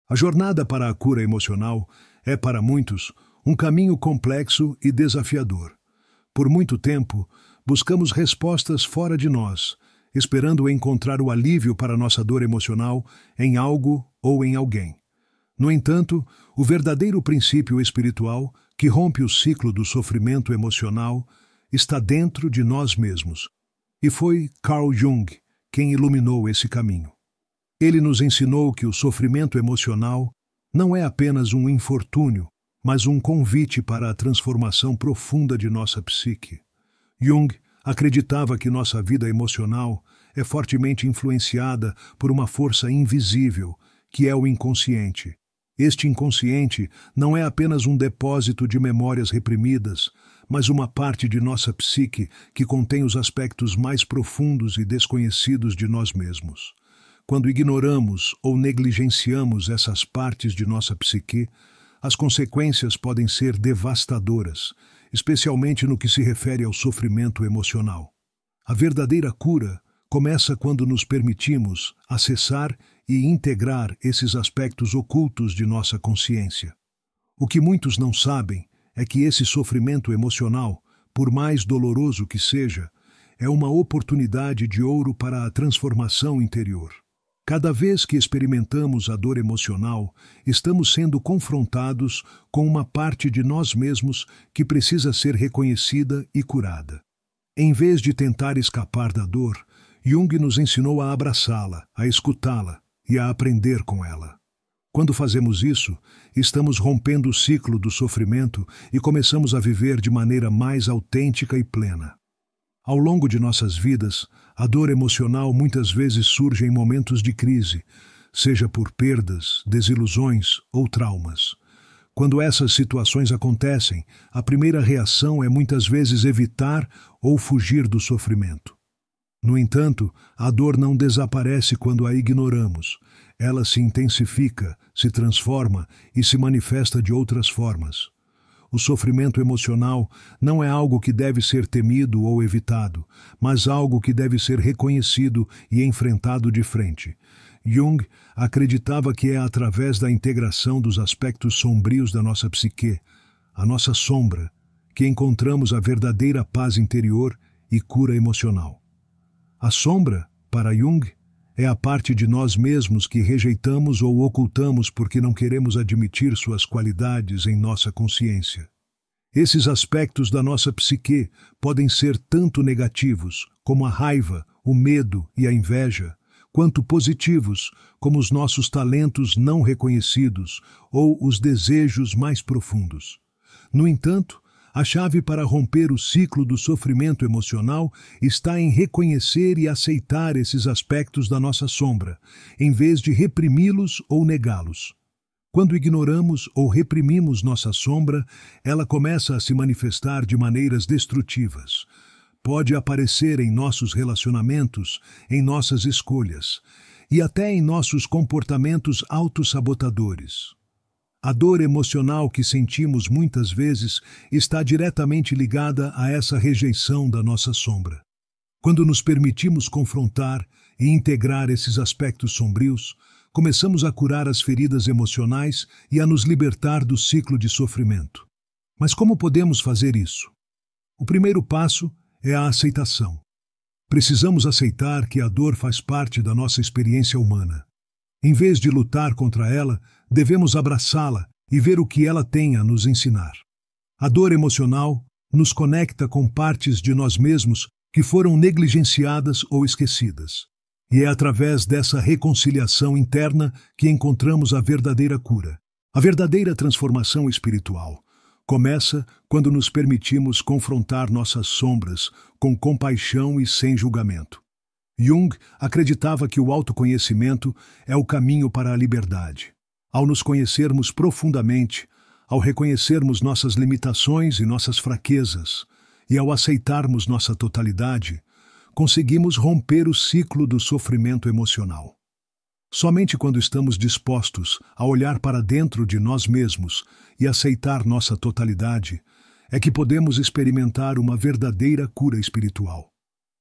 A jornada para a cura emocional é, para muitos, um caminho complexo e desafiador. Por muito tempo, buscamos respostas fora de nós, esperando encontrar o alívio para nossa dor emocional em algo ou em alguém. No entanto, o verdadeiro princípio espiritual, que rompe o ciclo do sofrimento emocional, está dentro de nós mesmos. E foi Carl Jung quem iluminou esse caminho. Ele nos ensinou que o sofrimento emocional não é apenas um infortúnio, mas um convite para a transformação profunda de nossa psique. Jung acreditava que nossa vida emocional é fortemente influenciada por uma força invisível, que é o inconsciente. Este inconsciente não é apenas um depósito de memórias reprimidas, mas uma parte de nossa psique que contém os aspectos mais profundos e desconhecidos de nós mesmos. Quando ignoramos ou negligenciamos essas partes de nossa psique, as consequências podem ser devastadoras, especialmente no que se refere ao sofrimento emocional. A verdadeira cura começa quando nos permitimos acessar e integrar esses aspectos ocultos de nossa consciência. O que muitos não sabem é que esse sofrimento emocional, por mais doloroso que seja, é uma oportunidade de ouro para a transformação interior. Cada vez que experimentamos a dor emocional, estamos sendo confrontados com uma parte de nós mesmos que precisa ser reconhecida e curada. Em vez de tentar escapar da dor, Jung nos ensinou a abraçá-la, a escutá-la e a aprender com ela. Quando fazemos isso, estamos rompendo o ciclo do sofrimento e começamos a viver de maneira mais autêntica e plena. Ao longo de nossas vidas, a dor emocional muitas vezes surge em momentos de crise, seja por perdas, desilusões ou traumas. Quando essas situações acontecem, a primeira reação é muitas vezes evitar ou fugir do sofrimento. No entanto, a dor não desaparece quando a ignoramos. Ela se intensifica, se transforma e se manifesta de outras formas. O sofrimento emocional não é algo que deve ser temido ou evitado, mas algo que deve ser reconhecido e enfrentado de frente. Jung acreditava que é através da integração dos aspectos sombrios da nossa psique, a nossa sombra, que encontramos a verdadeira paz interior e cura emocional. A sombra, para Jung, é a parte de nós mesmos que rejeitamos ou ocultamos porque não queremos admitir suas qualidades em nossa consciência. Esses aspectos da nossa psique podem ser tanto negativos, como a raiva, o medo e a inveja, quanto positivos, como os nossos talentos não reconhecidos ou os desejos mais profundos. No entanto, a chave para romper o ciclo do sofrimento emocional está em reconhecer e aceitar esses aspectos da nossa sombra, em vez de reprimi-los ou negá-los. Quando ignoramos ou reprimimos nossa sombra, ela começa a se manifestar de maneiras destrutivas. Pode aparecer em nossos relacionamentos, em nossas escolhas e até em nossos comportamentos autossabotadores. A dor emocional que sentimos muitas vezes está diretamente ligada a essa rejeição da nossa sombra. Quando nos permitimos confrontar e integrar esses aspectos sombrios, começamos a curar as feridas emocionais e a nos libertar do ciclo de sofrimento. Mas como podemos fazer isso? O primeiro passo é a aceitação. Precisamos aceitar que a dor faz parte da nossa experiência humana. Em vez de lutar contra ela, devemos abraçá-la e ver o que ela tem a nos ensinar. A dor emocional nos conecta com partes de nós mesmos que foram negligenciadas ou esquecidas. E é através dessa reconciliação interna que encontramos a verdadeira cura. A verdadeira transformação espiritual começa quando nos permitimos confrontar nossas sombras com compaixão e sem julgamento. Jung acreditava que o autoconhecimento é o caminho para a liberdade. Ao nos conhecermos profundamente, ao reconhecermos nossas limitações e nossas fraquezas, e ao aceitarmos nossa totalidade, conseguimos romper o ciclo do sofrimento emocional. Somente quando estamos dispostos a olhar para dentro de nós mesmos e aceitar nossa totalidade, é que podemos experimentar uma verdadeira cura espiritual.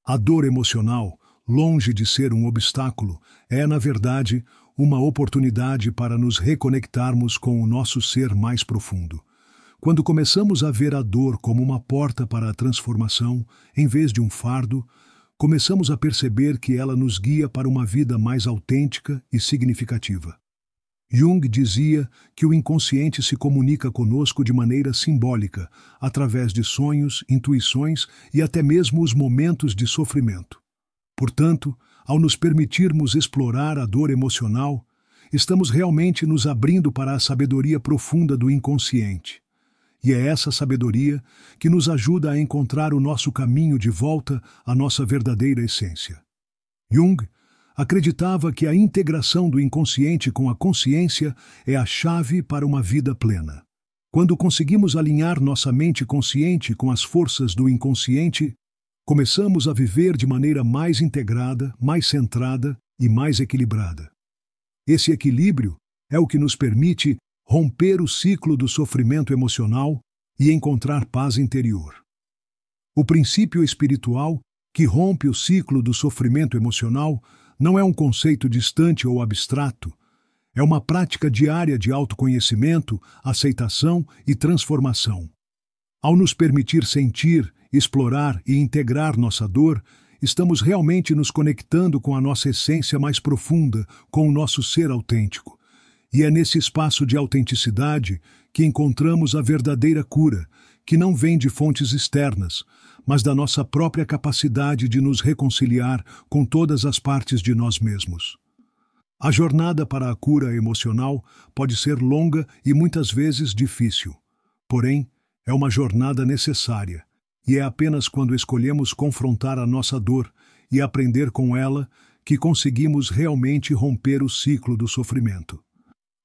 A dor emocional, longe de ser um obstáculo, é, na verdade, uma oportunidade para nos reconectarmos com o nosso ser mais profundo. Quando começamos a ver a dor como uma porta para a transformação, em vez de um fardo, começamos a perceber que ela nos guia para uma vida mais autêntica e significativa. Jung dizia que o inconsciente se comunica conosco de maneira simbólica, através de sonhos, intuições e até mesmo os momentos de sofrimento. Portanto, ao nos permitirmos explorar a dor emocional, estamos realmente nos abrindo para a sabedoria profunda do inconsciente. E é essa sabedoria que nos ajuda a encontrar o nosso caminho de volta à nossa verdadeira essência. Jung acreditava que a integração do inconsciente com a consciência é a chave para uma vida plena. Quando conseguimos alinhar nossa mente consciente com as forças do inconsciente, começamos a viver de maneira mais integrada, mais centrada e mais equilibrada. Esse equilíbrio é o que nos permite romper o ciclo do sofrimento emocional e encontrar paz interior. O princípio espiritual que rompe o ciclo do sofrimento emocional não é um conceito distante ou abstrato, é uma prática diária de autoconhecimento, aceitação e transformação. Ao nos permitir sentir, explorar e integrar nossa dor, estamos realmente nos conectando com a nossa essência mais profunda, com o nosso ser autêntico. E é nesse espaço de autenticidade que encontramos a verdadeira cura, que não vem de fontes externas, mas da nossa própria capacidade de nos reconciliar com todas as partes de nós mesmos. A jornada para a cura emocional pode ser longa e muitas vezes difícil. Porém, é uma jornada necessária, e é apenas quando escolhemos confrontar a nossa dor e aprender com ela que conseguimos realmente romper o ciclo do sofrimento.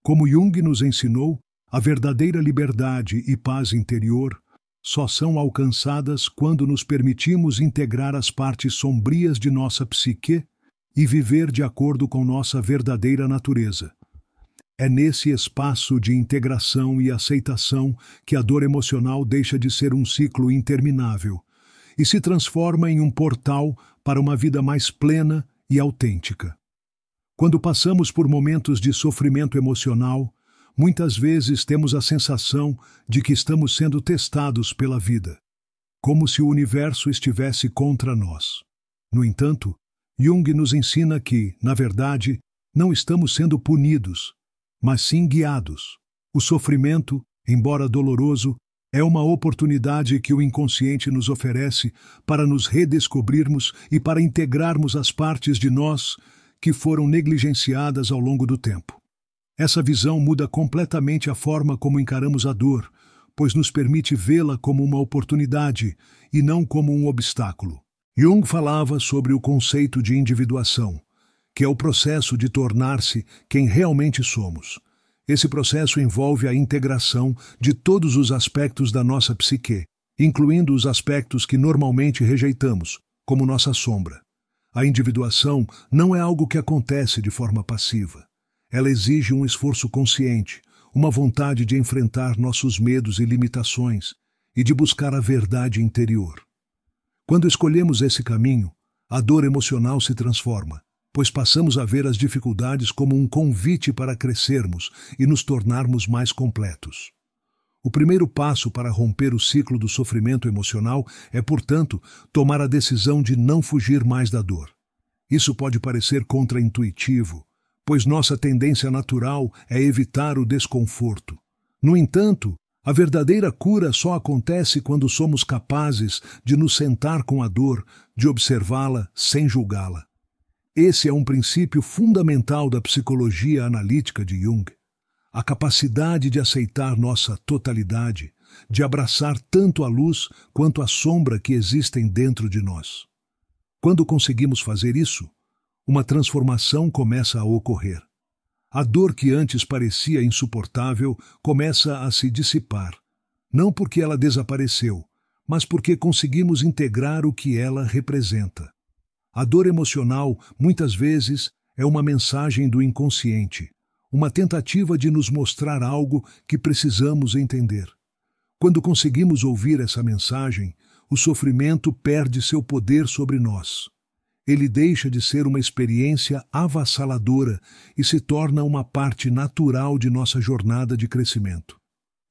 Como Jung nos ensinou, a verdadeira liberdade e paz interior só são alcançadas quando nos permitimos integrar as partes sombrias de nossa psique e viver de acordo com nossa verdadeira natureza. É nesse espaço de integração e aceitação que a dor emocional deixa de ser um ciclo interminável e se transforma em um portal para uma vida mais plena e autêntica. Quando passamos por momentos de sofrimento emocional, muitas vezes temos a sensação de que estamos sendo testados pela vida, como se o universo estivesse contra nós. No entanto, Jung nos ensina que, na verdade, não estamos sendo punidos, mas sim guiados. O sofrimento, embora doloroso, é uma oportunidade que o inconsciente nos oferece para nos redescobrirmos e para integrarmos as partes de nós que foram negligenciadas ao longo do tempo. Essa visão muda completamente a forma como encaramos a dor, pois nos permite vê-la como uma oportunidade e não como um obstáculo. Jung falava sobre o conceito de individuação, que é o processo de tornar-se quem realmente somos. Esse processo envolve a integração de todos os aspectos da nossa psique, incluindo os aspectos que normalmente rejeitamos, como nossa sombra. A individuação não é algo que acontece de forma passiva. Ela exige um esforço consciente, uma vontade de enfrentar nossos medos e limitações e de buscar a verdade interior. Quando escolhemos esse caminho, a dor emocional se transforma, pois passamos a ver as dificuldades como um convite para crescermos e nos tornarmos mais completos. O primeiro passo para romper o ciclo do sofrimento emocional é, portanto, tomar a decisão de não fugir mais da dor. Isso pode parecer contraintuitivo, pois nossa tendência natural é evitar o desconforto. No entanto, a verdadeira cura só acontece quando somos capazes de nos sentar com a dor, de observá-la sem julgá-la. Esse é um princípio fundamental da psicologia analítica de Jung. A capacidade de aceitar nossa totalidade, de abraçar tanto a luz quanto a sombra que existem dentro de nós. Quando conseguimos fazer isso, uma transformação começa a ocorrer. A dor que antes parecia insuportável começa a se dissipar, não porque ela desapareceu, mas porque conseguimos integrar o que ela representa. A dor emocional, muitas vezes, é uma mensagem do inconsciente, uma tentativa de nos mostrar algo que precisamos entender. Quando conseguimos ouvir essa mensagem, o sofrimento perde seu poder sobre nós. ele deixa de ser uma experiência avassaladora e se torna uma parte natural de nossa jornada de crescimento.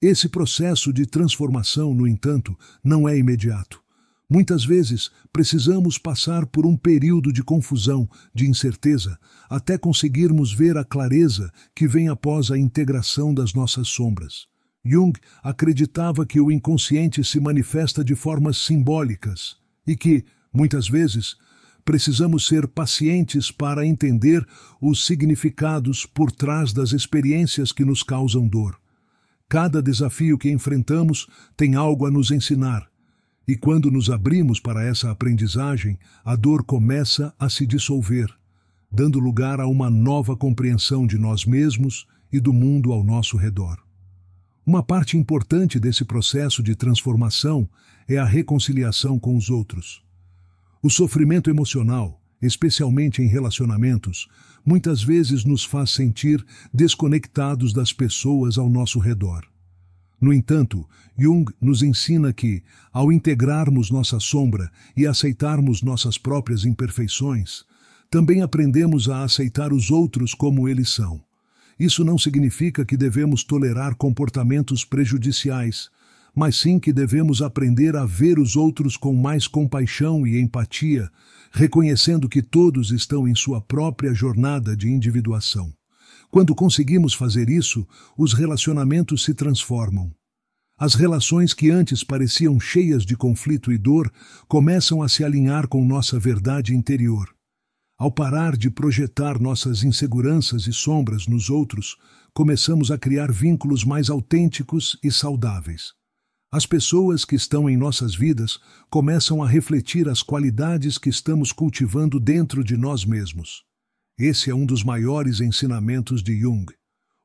Esse processo de transformação, no entanto, não é imediato. Muitas vezes, precisamos passar por um período de confusão, de incerteza, até conseguirmos ver a clareza que vem após a integração das nossas sombras. Jung acreditava que o inconsciente se manifesta de formas simbólicas e que, muitas vezes, precisamos ser pacientes para entender os significados por trás das experiências que nos causam dor. Cada desafio que enfrentamos tem algo a nos ensinar. E quando nos abrimos para essa aprendizagem, a dor começa a se dissolver, dando lugar a uma nova compreensão de nós mesmos e do mundo ao nosso redor. Uma parte importante desse processo de transformação é a reconciliação com os outros. O sofrimento emocional, especialmente em relacionamentos, muitas vezes nos faz sentir desconectados das pessoas ao nosso redor. No entanto, Jung nos ensina que, ao integrarmos nossa sombra e aceitarmos nossas próprias imperfeições, também aprendemos a aceitar os outros como eles são. Isso não significa que devemos tolerar comportamentos prejudiciais, mas sim que devemos aprender a ver os outros com mais compaixão e empatia, reconhecendo que todos estão em sua própria jornada de individuação. Quando conseguimos fazer isso, os relacionamentos se transformam. As relações que antes pareciam cheias de conflito e dor começam a se alinhar com nossa verdade interior. Ao parar de projetar nossas inseguranças e sombras nos outros, começamos a criar vínculos mais autênticos e saudáveis. As pessoas que estão em nossas vidas começam a refletir as qualidades que estamos cultivando dentro de nós mesmos. Esse é um dos maiores ensinamentos de Jung.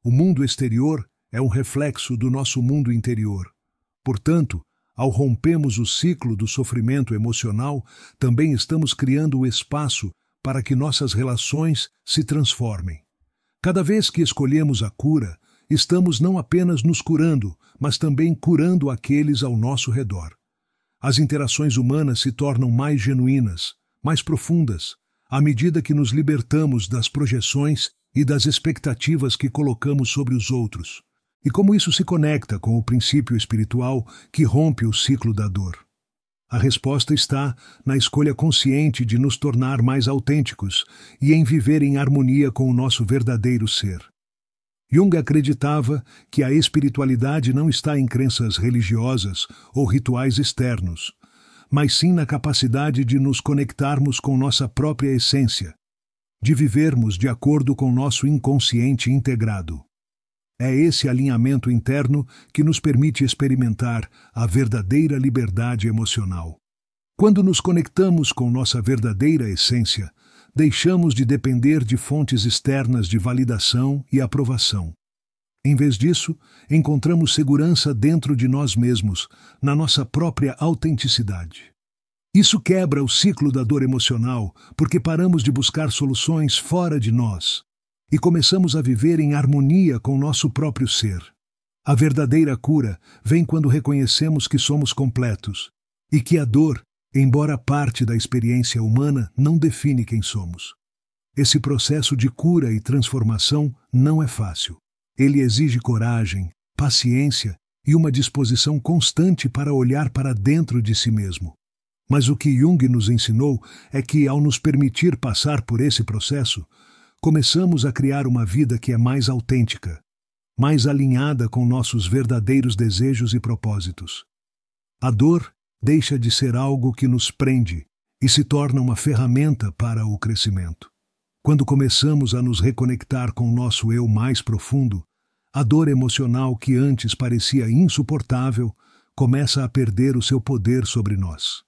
O mundo exterior é um reflexo do nosso mundo interior. Portanto, ao rompermos o ciclo do sofrimento emocional, também estamos criando o espaço para que nossas relações se transformem. Cada vez que escolhemos a cura, estamos não apenas nos curando, mas também curando aqueles ao nosso redor. As interações humanas se tornam mais genuínas, mais profundas, à medida que nos libertamos das projeções e das expectativas que colocamos sobre os outros. E como isso se conecta com o princípio espiritual que rompe o ciclo da dor? A resposta está na escolha consciente de nos tornar mais autênticos e em viver em harmonia com o nosso verdadeiro ser. Jung acreditava que a espiritualidade não está em crenças religiosas ou rituais externos, mas sim na capacidade de nos conectarmos com nossa própria essência, de vivermos de acordo com nosso inconsciente integrado. É esse alinhamento interno que nos permite experimentar a verdadeira liberdade emocional. Quando nos conectamos com nossa verdadeira essência, deixamos de depender de fontes externas de validação e aprovação. Em vez disso, encontramos segurança dentro de nós mesmos, na nossa própria autenticidade. Isso quebra o ciclo da dor emocional, porque paramos de buscar soluções fora de nós e começamos a viver em harmonia com nosso próprio ser. A verdadeira cura vem quando reconhecemos que somos completos e que a dor, embora parte da experiência humana, não define quem somos. Esse processo de cura e transformação não é fácil. Ele exige coragem, paciência e uma disposição constante para olhar para dentro de si mesmo. Mas o que Jung nos ensinou é que, ao nos permitir passar por esse processo, começamos a criar uma vida que é mais autêntica, mais alinhada com nossos verdadeiros desejos e propósitos. A dor deixa de ser algo que nos prende e se torna uma ferramenta para o crescimento. Quando começamos a nos reconectar com o nosso eu mais profundo, a dor emocional que antes parecia insuportável começa a perder o seu poder sobre nós.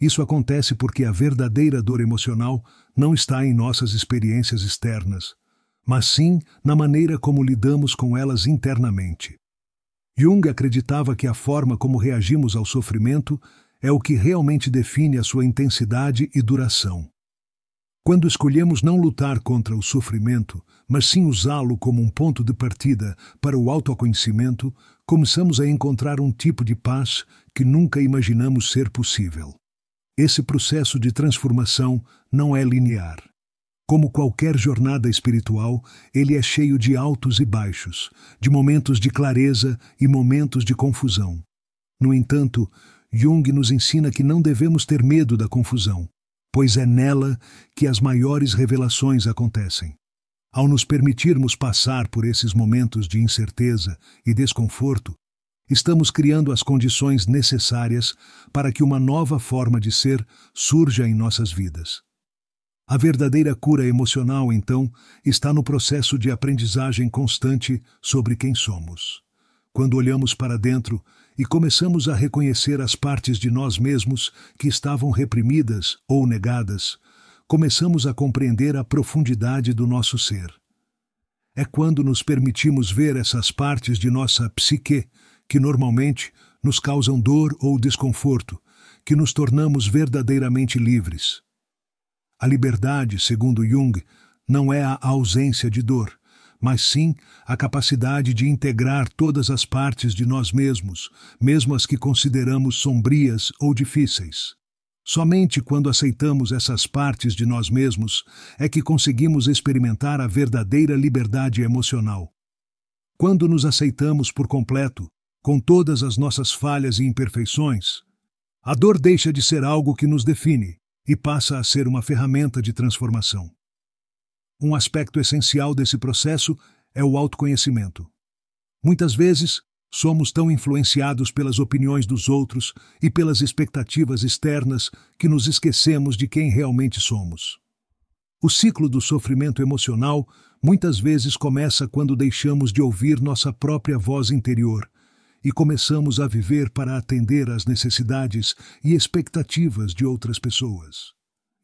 Isso acontece porque a verdadeira dor emocional não está em nossas experiências externas, mas sim na maneira como lidamos com elas internamente. Jung acreditava que a forma como reagimos ao sofrimento é o que realmente define a sua intensidade e duração. Quando escolhemos não lutar contra o sofrimento, mas sim usá-lo como um ponto de partida para o autoconhecimento, começamos a encontrar um tipo de paz que nunca imaginamos ser possível. Esse processo de transformação não é linear. Como qualquer jornada espiritual, ele é cheio de altos e baixos, de momentos de clareza e momentos de confusão. No entanto, Jung nos ensina que não devemos ter medo da confusão, pois é nela que as maiores revelações acontecem. Ao nos permitirmos passar por esses momentos de incerteza e desconforto, estamos criando as condições necessárias para que uma nova forma de ser surja em nossas vidas. A verdadeira cura emocional, então, está no processo de aprendizagem constante sobre quem somos. Quando olhamos para dentro e começamos a reconhecer as partes de nós mesmos que estavam reprimidas ou negadas, começamos a compreender a profundidade do nosso ser. É quando nos permitimos ver essas partes de nossa psique que normalmente nos causam dor ou desconforto, que nos tornamos verdadeiramente livres. A liberdade, segundo Jung, não é a ausência de dor, mas sim a capacidade de integrar todas as partes de nós mesmos, mesmo as que consideramos sombrias ou difíceis. Somente quando aceitamos essas partes de nós mesmos é que conseguimos experimentar a verdadeira liberdade emocional. Quando nos aceitamos por completo, com todas as nossas falhas e imperfeições, a dor deixa de ser algo que nos define e passa a ser uma ferramenta de transformação. Um aspecto essencial desse processo é o autoconhecimento. Muitas vezes, somos tão influenciados pelas opiniões dos outros e pelas expectativas externas que nos esquecemos de quem realmente somos. O ciclo do sofrimento emocional muitas vezes começa quando deixamos de ouvir nossa própria voz interior e começamos a viver para atender às necessidades e expectativas de outras pessoas.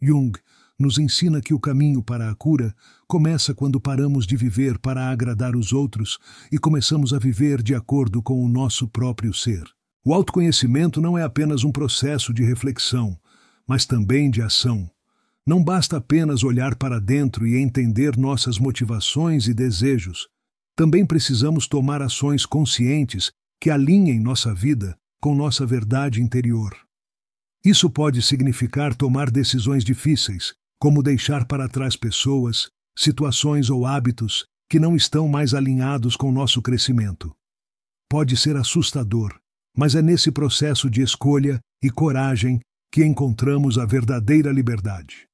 Jung nos ensina que o caminho para a cura começa quando paramos de viver para agradar os outros e começamos a viver de acordo com o nosso próprio ser. O autoconhecimento não é apenas um processo de reflexão, mas também de ação. Não basta apenas olhar para dentro e entender nossas motivações e desejos. Também precisamos tomar ações conscientes que alinhem nossa vida com nossa verdade interior. Isso pode significar tomar decisões difíceis, como deixar para trás pessoas, situações ou hábitos que não estão mais alinhados com nosso crescimento. Pode ser assustador, mas é nesse processo de escolha e coragem que encontramos a verdadeira liberdade.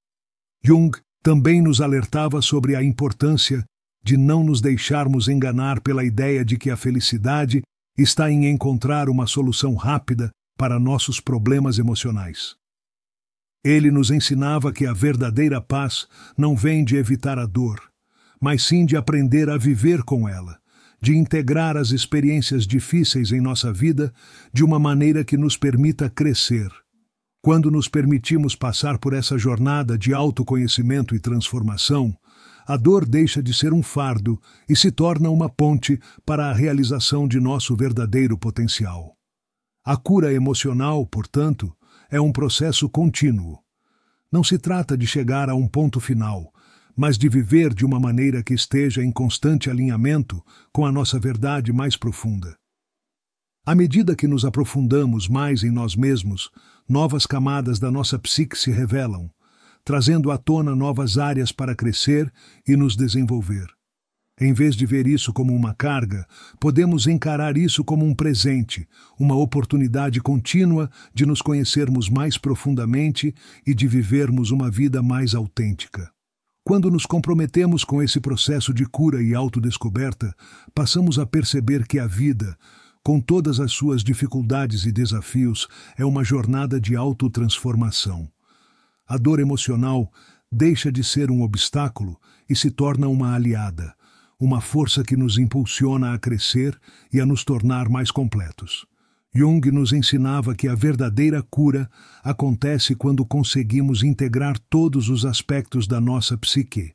Jung também nos alertava sobre a importância de não nos deixarmos enganar pela ideia de que a felicidade está em encontrar uma solução rápida para nossos problemas emocionais. Ele nos ensinava que a verdadeira paz não vem de evitar a dor, mas sim de aprender a viver com ela, de integrar as experiências difíceis em nossa vida de uma maneira que nos permita crescer. Quando nos permitimos passar por essa jornada de autoconhecimento e transformação, a dor deixa de ser um fardo e se torna uma ponte para a realização de nosso verdadeiro potencial. A cura emocional, portanto, é um processo contínuo. Não se trata de chegar a um ponto final, mas de viver de uma maneira que esteja em constante alinhamento com a nossa verdade mais profunda. À medida que nos aprofundamos mais em nós mesmos, novas camadas da nossa psique se revelam, trazendo à tona novas áreas para crescer e nos desenvolver. Em vez de ver isso como uma carga, podemos encarar isso como um presente, uma oportunidade contínua de nos conhecermos mais profundamente e de vivermos uma vida mais autêntica. Quando nos comprometemos com esse processo de cura e autodescoberta, passamos a perceber que a vida, com todas as suas dificuldades e desafios, é uma jornada de autotransformação. A dor emocional deixa de ser um obstáculo e se torna uma aliada, uma força que nos impulsiona a crescer e a nos tornar mais completos. Jung nos ensinava que a verdadeira cura acontece quando conseguimos integrar todos os aspectos da nossa psique,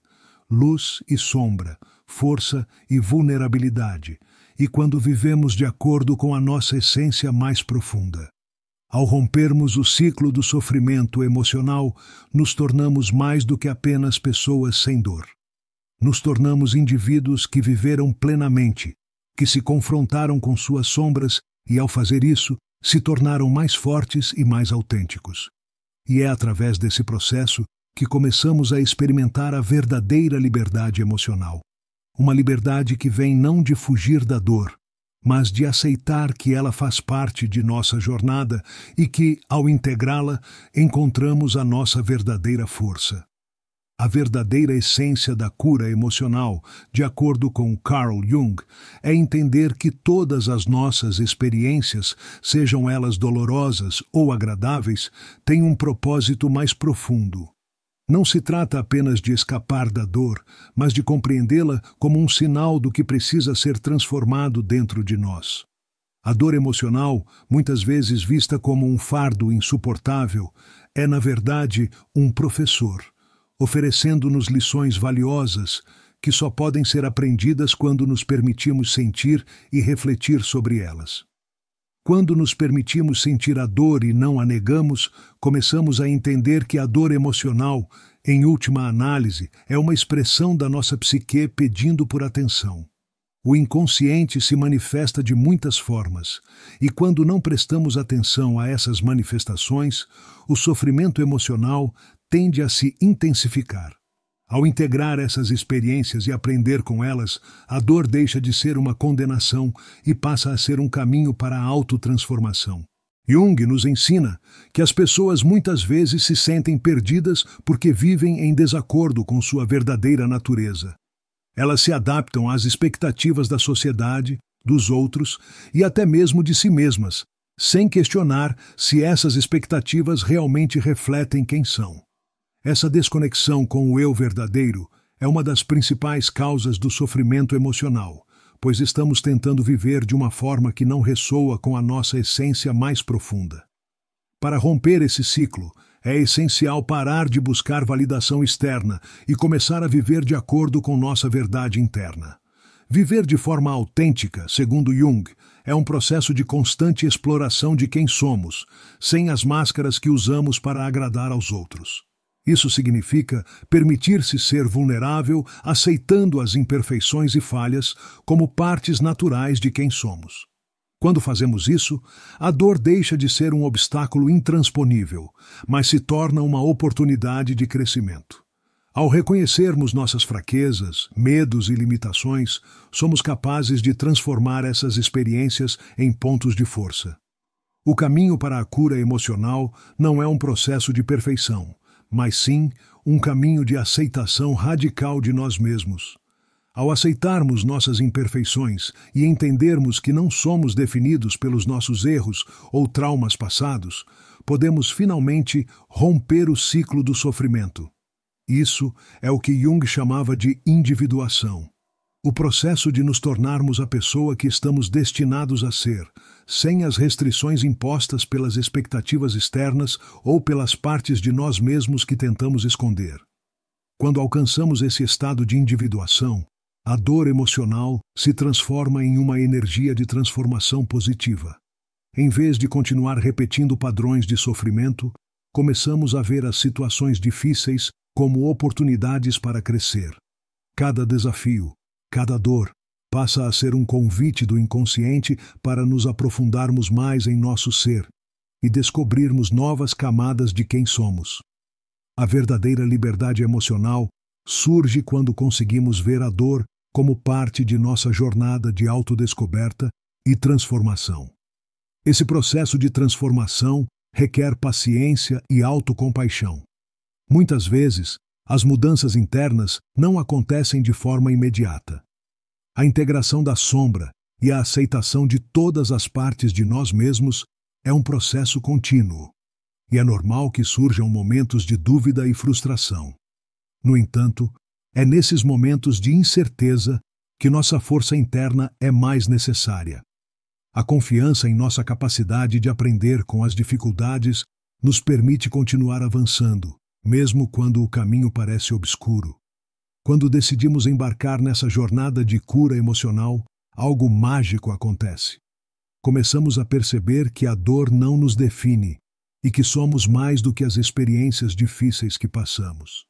luz e sombra, força e vulnerabilidade, e quando vivemos de acordo com a nossa essência mais profunda. Ao rompermos o ciclo do sofrimento emocional, nos tornamos mais do que apenas pessoas sem dor. Nos tornamos indivíduos que viveram plenamente, que se confrontaram com suas sombras e, ao fazer isso, se tornaram mais fortes e mais autênticos. E é através desse processo que começamos a experimentar a verdadeira liberdade emocional. Uma liberdade que vem não de fugir da dor, mas de aceitar que ela faz parte de nossa jornada e que, ao integrá-la, encontramos a nossa verdadeira força. A verdadeira essência da cura emocional, de acordo com Carl Jung, é entender que todas as nossas experiências, sejam elas dolorosas ou agradáveis, têm um propósito mais profundo. Não se trata apenas de escapar da dor, mas de compreendê-la como um sinal do que precisa ser transformado dentro de nós. A dor emocional, muitas vezes vista como um fardo insuportável, é, na verdade, um professor, oferecendo-nos lições valiosas que só podem ser aprendidas quando nos permitimos sentir e refletir sobre elas. Quando nos permitimos sentir a dor e não a negamos, começamos a entender que a dor emocional, em última análise, é uma expressão da nossa psique pedindo por atenção. O inconsciente se manifesta de muitas formas, e quando não prestamos atenção a essas manifestações, o sofrimento emocional tende a se intensificar. Ao integrar essas experiências e aprender com elas, a dor deixa de ser uma condenação e passa a ser um caminho para a autotransformação. Jung nos ensina que as pessoas muitas vezes se sentem perdidas porque vivem em desacordo com sua verdadeira natureza. Elas se adaptam às expectativas da sociedade, dos outros e até mesmo de si mesmas, sem questionar se essas expectativas realmente refletem quem são. Essa desconexão com o eu verdadeiro é uma das principais causas do sofrimento emocional, pois estamos tentando viver de uma forma que não ressoa com a nossa essência mais profunda. Para romper esse ciclo, é essencial parar de buscar validação externa e começar a viver de acordo com nossa verdade interna. Viver de forma autêntica, segundo Jung, é um processo de constante exploração de quem somos, sem as máscaras que usamos para agradar aos outros. Isso significa permitir-se ser vulnerável, aceitando as imperfeições e falhas como partes naturais de quem somos. Quando fazemos isso, a dor deixa de ser um obstáculo intransponível, mas se torna uma oportunidade de crescimento. Ao reconhecermos nossas fraquezas, medos e limitações, somos capazes de transformar essas experiências em pontos de força. O caminho para a cura emocional não é um processo de perfeição, mas sim um caminho de aceitação radical de nós mesmos. Ao aceitarmos nossas imperfeições e entendermos que não somos definidos pelos nossos erros ou traumas passados, podemos finalmente romper o ciclo do sofrimento. Isso é o que Jung chamava de individuação. O processo de nos tornarmos a pessoa que estamos destinados a ser, sem as restrições impostas pelas expectativas externas ou pelas partes de nós mesmos que tentamos esconder. Quando alcançamos esse estado de individuação, a dor emocional se transforma em uma energia de transformação positiva. Em vez de continuar repetindo padrões de sofrimento, começamos a ver as situações difíceis como oportunidades para crescer. Cada desafio, cada dor, passa a ser um convite do inconsciente para nos aprofundarmos mais em nosso ser e descobrirmos novas camadas de quem somos. A verdadeira liberdade emocional surge quando conseguimos ver a dor como parte de nossa jornada de autodescoberta e transformação. Esse processo de transformação requer paciência e autocompaixão. Muitas vezes, as mudanças internas não acontecem de forma imediata. A integração da sombra e a aceitação de todas as partes de nós mesmos é um processo contínuo, e é normal que surjam momentos de dúvida e frustração. No entanto, é nesses momentos de incerteza que nossa força interna é mais necessária. A confiança em nossa capacidade de aprender com as dificuldades nos permite continuar avançando, mesmo quando o caminho parece obscuro. Quando decidimos embarcar nessa jornada de cura emocional, algo mágico acontece. Começamos a perceber que a dor não nos define e que somos mais do que as experiências difíceis que passamos.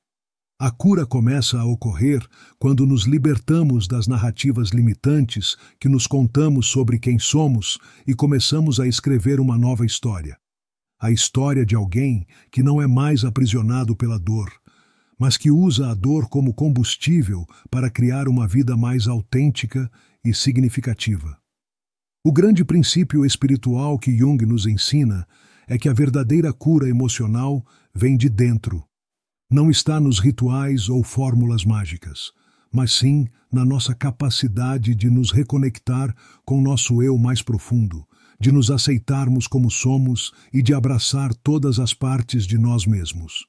A cura começa a ocorrer quando nos libertamos das narrativas limitantes que nos contamos sobre quem somos e começamos a escrever uma nova história. a história de alguém que não é mais aprisionado pela dor, mas que usa a dor como combustível para criar uma vida mais autêntica e significativa. O grande princípio espiritual que Jung nos ensina é que a verdadeira cura emocional vem de dentro. Não está nos rituais ou fórmulas mágicas, mas sim na nossa capacidade de nos reconectar com nosso eu mais profundo, de nos aceitarmos como somos e de abraçar todas as partes de nós mesmos.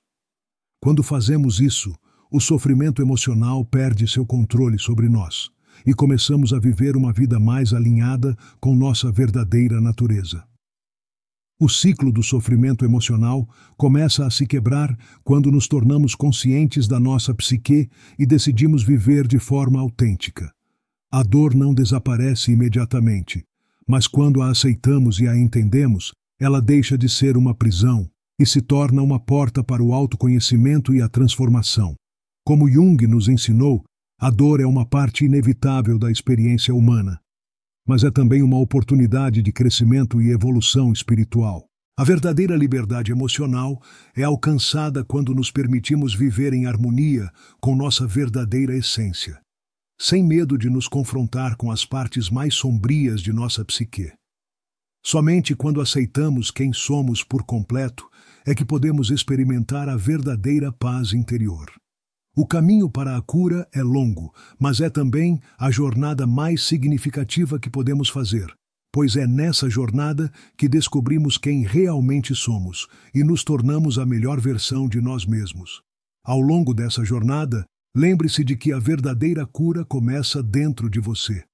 Quando fazemos isso, o sofrimento emocional perde seu controle sobre nós e começamos a viver uma vida mais alinhada com nossa verdadeira natureza. O ciclo do sofrimento emocional começa a se quebrar quando nos tornamos conscientes da nossa psique e decidimos viver de forma autêntica. A dor não desaparece imediatamente, mas quando a aceitamos e a entendemos, ela deixa de ser uma prisão e se torna uma porta para o autoconhecimento e a transformação. Como Jung nos ensinou, a dor é uma parte inevitável da experiência humana, mas é também uma oportunidade de crescimento e evolução espiritual. A verdadeira liberdade emocional é alcançada quando nos permitimos viver em harmonia com nossa verdadeira essência, sem medo de nos confrontar com as partes mais sombrias de nossa psique. Somente quando aceitamos quem somos por completo é que podemos experimentar a verdadeira paz interior. O caminho para a cura é longo, mas é também a jornada mais significativa que podemos fazer, pois é nessa jornada que descobrimos quem realmente somos e nos tornamos a melhor versão de nós mesmos. Ao longo dessa jornada, lembre-se de que a verdadeira cura começa dentro de você.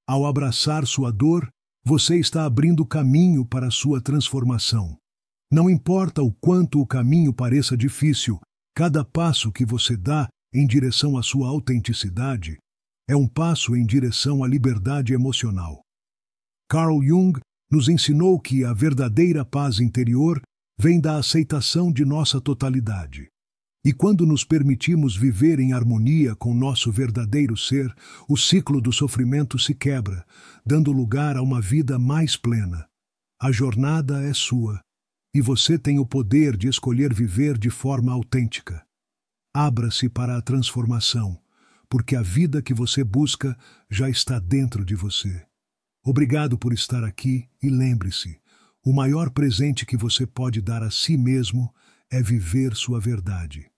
Ao abraçar sua dor, você está abrindo caminho para a sua transformação. Não importa o quanto o caminho pareça difícil, cada passo que você dá em direção à sua autenticidade é um passo em direção à liberdade emocional. Carl Jung nos ensinou que a verdadeira paz interior vem da aceitação de nossa totalidade. E quando nos permitimos viver em harmonia com nosso verdadeiro ser, o ciclo do sofrimento se quebra, dando lugar a uma vida mais plena. A jornada é sua. E você tem o poder de escolher viver de forma autêntica. Abra-se para a transformação, porque a vida que você busca já está dentro de você. Obrigado por estar aqui e lembre-se, o maior presente que você pode dar a si mesmo é viver sua verdade.